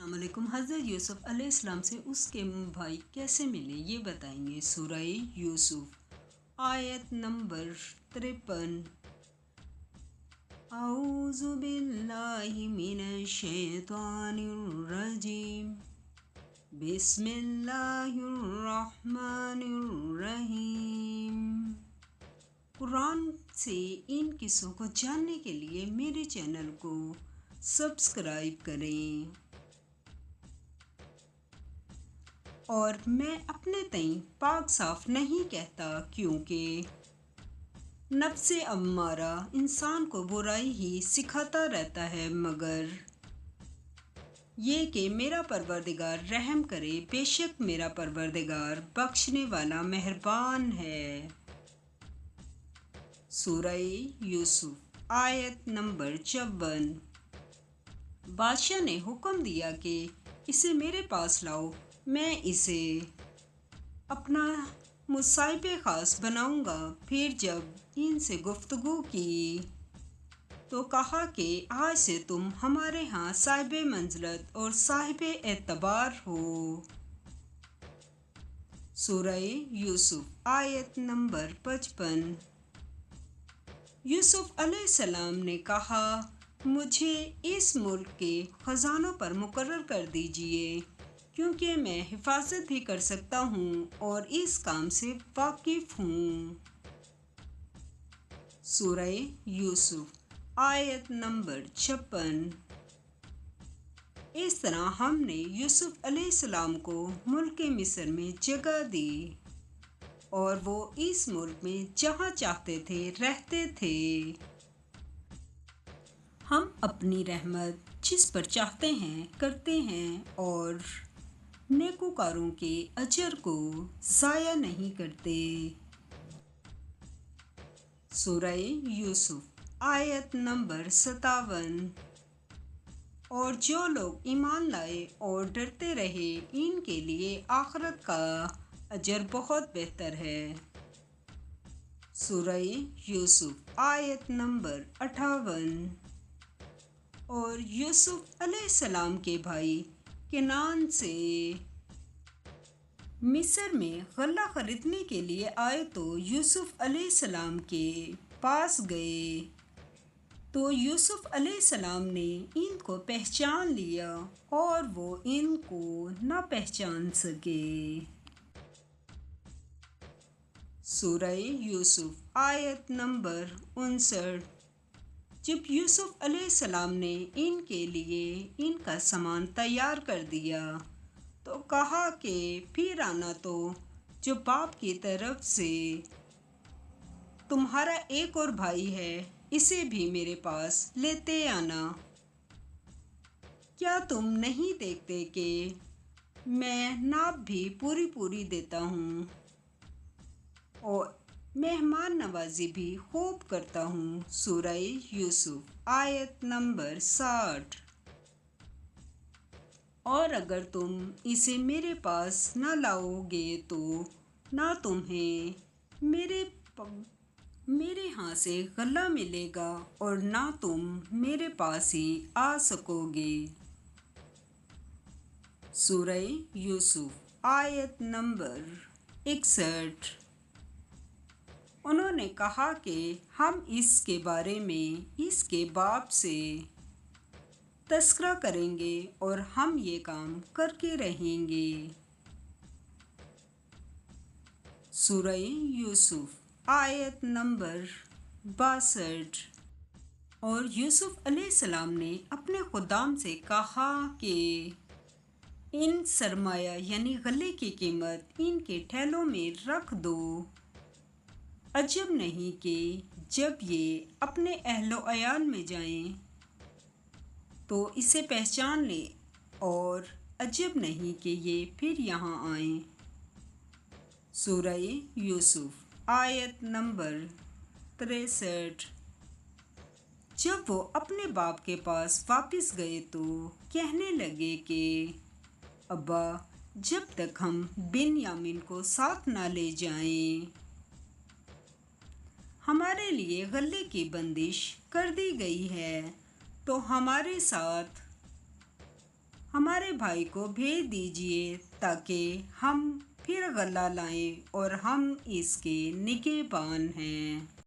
السلام علیکم۔ حضرت یوسف علیہ السلام سے اس کے بھائی کیسے ملے یہ بتائیں گے۔ سورہ یوسف آیت نمبر 53۔ اعوذ باللہ من الشیطان الرجیم، بسم اللہ الرحمن الرحیم۔ قرآن سے ان قصوں کو جاننے کے لیے میرے چینل کو سبسکرائب کریں، اور میں اپنے تئیں پاک صاف نہیں کہتا، کیونکہ نفس امارہ انسان کو برائی ہی سکھاتا رہتا ہے، مگر یہ کہ میرا پروردگار رحم کرے، بے شک میرا پروردگار بخشنے والا مہربان ہے۔ سورہ یوسف آیت نمبر 54۔ بادشاہ نے حکم دیا کہ اسے میرے پاس لاؤ، میں اسے اپنا مصاحب خاص بناؤں گا۔ پھر جب ان سے گفتگو کی تو کہا کہ آج سے تم ہمارے ہاں صاحب منزلت اور صاحب اعتبار ہو۔ سورہ یوسف آیت نمبر 55۔ یوسف علیہ السلام نے کہا، مجھے اس ملک کے خزانوں پر مقرر کر دیجئے، کیونکہ میں حفاظت بھی کر سکتا ہوں اور اس کام سے واقف ہوں۔ سورہ یوسف آیت نمبر 56۔ اس طرح ہم نے یوسف علیہ السلام کو ملک مصر میں جگہ دی، اور وہ اس ملک میں جہاں چاہتے تھے رہتے تھے۔ ہم اپنی رحمت جس پر چاہتے ہیں کرتے ہیں، اور نیکوکاروں کے اجر کو ضائع نہیں کرتے۔ سورہ یوسف آیت نمبر 57۔ اور جو لوگ ایمان لائے اور ڈرتے رہے، ان کے لیے آخرت کا اجر بہت بہتر ہے۔ سورہ یوسف آیت نمبر 58۔ اور یوسف علیہ السلام کے بھائی کنعان سے مصر میں غلہ خریدنے کے لیے آئے تو یوسف علیہ السلام کے پاس گئے، تو یوسف علیہ السلام نے ان کو پہچان لیا اور وہ ان کو نہ پہچان سکے۔ سورہ یوسف آیت نمبر 59۔ جب یوسف علیہ السلام نے ان کے لیے ان کا سامان تیار کر دیا تو کہا کہ پھر آنا تو جو باپ کی طرف سے تمہارا ایک اور بھائی ہے، اسے بھی میرے پاس لیتے آنا۔ کیا تم نہیں دیکھتے کہ میں ناپ بھی پوری دیتا ہوں اور مہمان نوازی بھی خوب کرتا ہوں۔ سورہ یوسف آیت نمبر 60۔ اور اگر تم اسے میرے پاس نہ لاؤ گے تو نہ تمہیں میرے ہاں سے غلہ ملے گا اور نہ تم میرے پاس ہی آ سکو گے۔ سورہ یوسف آیت نمبر 61۔ انہوں نے کہا کہ ہم اس کے بارے میں اس کے باپ سے تذکرہ کریں گے اور ہم یہ کام کرتے رہیں گے۔ سورہ یوسف آیت نمبر 62۔ اور یوسف علیہ السلام نے اپنے خدام سے کہا کہ ان سرمایہ یعنی غلے کی قیمت ان کے ٹھیلوں میں رکھ دو۔ عجب نہیں کہ جب یہ اپنے اہل و عیال میں جائیں تو اسے پہچان لیں، اور عجب نہیں کہ یہ پھر یہاں آئیں۔ سورہ یوسف آیت نمبر 63۔ جب وہ اپنے باپ کے پاس واپس گئے تو کہنے لگے کہ ابا، جب تک ہم بنیامین کو ساتھ نہ لے جائیں ہمارے لیے غلے کی بندش کر دی گئی ہے، تو ہمارے ساتھ ہمارے بھائی کو بھیج دیجیے تاکہ ہم پھر غلہ لائیں اور ہم اس کے نگہبان ہیں۔